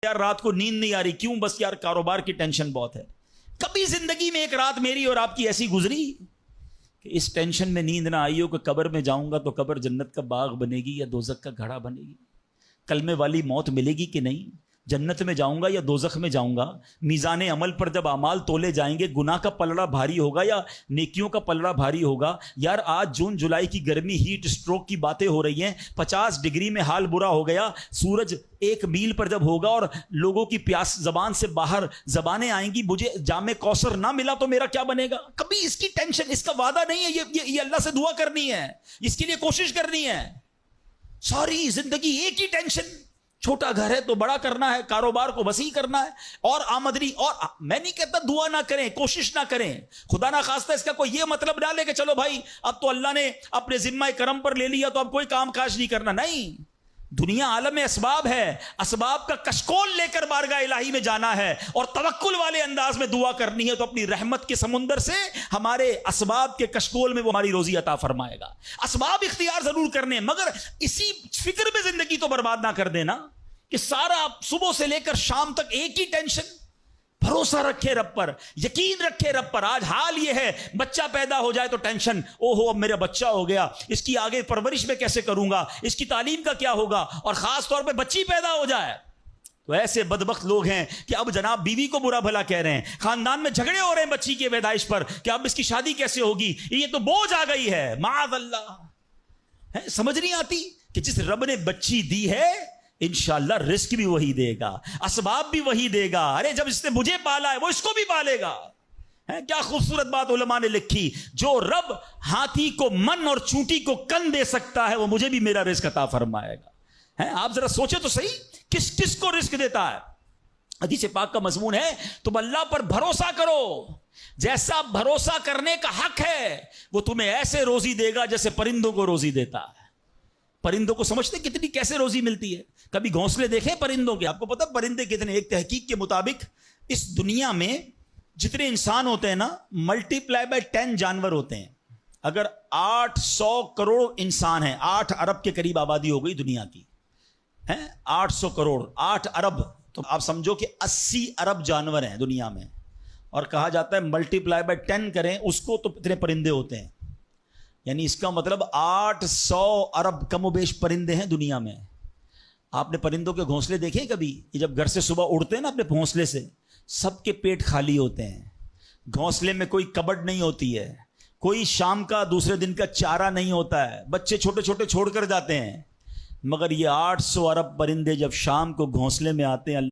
یار رات کو نیند نہیں آ رہی کیوں؟ بس یار کاروبار کی ٹینشن بہت ہے. کبھی زندگی میں ایک رات میری اور آپ کی ایسی گزری کہ اس ٹینشن میں نیند نہ آئی ہو کہ قبر میں جاؤں گا تو قبر جنت کا باغ بنے گی یا دوزخ کا گھڑا بنے گی؟ کلمے والی موت ملے گی کہ نہیں؟ جنت میں جاؤں گا یا دوزخ میں جاؤں گا؟ میزان عمل پر جب اعمال تولے جائیں گے گناہ کا پلڑا بھاری ہوگا یا نیکیوں کا پلڑا بھاری ہوگا؟ یار آج جون جولائی کی گرمی ہیٹ سٹروک کی باتیں ہو رہی ہیں، 50 ڈگری میں حال برا ہو گیا. سورج 1 میل پر جب ہوگا اور لوگوں کی پیاس زبان سے باہر زبانیں آئیں گی، مجھے جام کوثر نہ ملا تو میرا کیا بنے گا؟ کبھی اس کی ٹینشن، اس کا وعدہ نہیں ہے. یہ اللہ سے دعا کرنی ہے، اس کے لیے کوشش کرنی ہے. ساری زندگی ایک ہی ٹینشن، چھوٹا گھر ہے تو بڑا کرنا ہے، کاروبار کو وسیع کرنا ہے اور آمدنی. اور میں نہیں کہتا دعا نہ کریں، کوشش نہ کریں، خدا نہ خواستہ اس کا کوئی یہ مطلب نہ لے کہ چلو بھائی اب تو اللہ نے اپنے ذمہ کرم پر لے لیا تو اب کوئی کام کاج نہیں کرنا. نہیں، دنیا عالم اسباب ہے، اسباب کا کشکول لے کر بارگاہ الہی میں جانا ہے اور توکل والے انداز میں دعا کرنی ہے تو اپنی رحمت کے سمندر سے ہمارے اسباب کے کشکول میں وہ ہماری روزی عطا فرمائے گا. اسباب اختیار ضرور کرنے، مگر اسی فکر میں زندگی تو برباد نہ کر دینا کہ سارا صبح سے لے کر شام تک ایک ہی ٹینشن. بھروسہ رکھے رب پر، یقین رکھے رب پر. آج حال یہ ہے بچہ پیدا ہو جائے تو ٹینشن، او ہو اب میرا بچہ ہو گیا، اس کی آگے پرورش میں کیسے کروں گا، اس کی تعلیم کا کیا ہوگا، اور خاص طور پہ بچی پیدا ہو جائے تو ایسے بدبخت لوگ ہیں کہ اب جناب بیوی کو برا بھلا کہہ رہے ہیں، خاندان میں جھگڑے ہو رہے ہیں بچی کی پیدائش پر کہ اب اس کی شادی کیسے ہوگی، یہ تو بوجھ آ گئی ہے. معاذ اللہ. سمجھ نہیں آتی کہ جس رب نے بچی دی ہے انشاءاللہ رزق بھی وہی دے گا، اسباب بھی وہی دے گا. ارے جب اس نے مجھے پالا ہے وہ اس کو بھی پالے گا. کیا خوبصورت بات علماء نے لکھی، جو رب ہاتھی کو من اور چونٹی کو کن دے سکتا ہے وہ مجھے بھی میرا رزق عطا فرمائے گا. آپ ذرا سوچے تو صحیح، کس کس کو رزق دیتا ہے. حدیث پاک کا مضمون ہے تم اللہ پر بھروسہ کرو، جیسا بھروسہ کرنے کا حق ہے وہ تمہیں ایسے روزی دے گا جیسے پرندوں کو روزی دیتا ہے. پرندوں کو سمجھتے کتنی کیسے روزی ملتی ہے؟ کبھی گھونسلے دیکھیں پرندوں کے؟ آپ کو پتا پرندے کتنے؟ ایک تحقیق کے مطابق اس دنیا میں جتنے انسان ہوتے ہیں نا، ملٹی پلائی بائی 10 جانور ہوتے ہیں. اگر 800 کروڑ انسان ہیں، 8 ارب کے قریب آبادی ہو گئی دنیا کی، 800 کروڑ 8 ارب، تو آپ سمجھو کہ 80 ارب جانور ہیں دنیا میں. اور کہا جاتا ہے ملٹی پلائی بائی 10 کریں اس کو تو اتنے پرندے ہوتے ہیں. یعنی اس کا مطلب 800 ارب کم و بیش پرندے ہیں دنیا میں. آپ نے پرندوں کے گھونسلے دیکھے کبھی؟ یہ جب گھر سے صبح اڑتے ہیں نا اپنے گھونسلے سے، سب کے پیٹ خالی ہوتے ہیں، گھونسلے میں کوئی کبڈ نہیں ہوتی ہے، کوئی شام کا دوسرے دن کا چارہ نہیں ہوتا ہے، بچے چھوٹے چھوٹے چھوڑ کر جاتے ہیں. مگر یہ 800 ارب پرندے جب شام کو گھونسلے میں آتے ہیں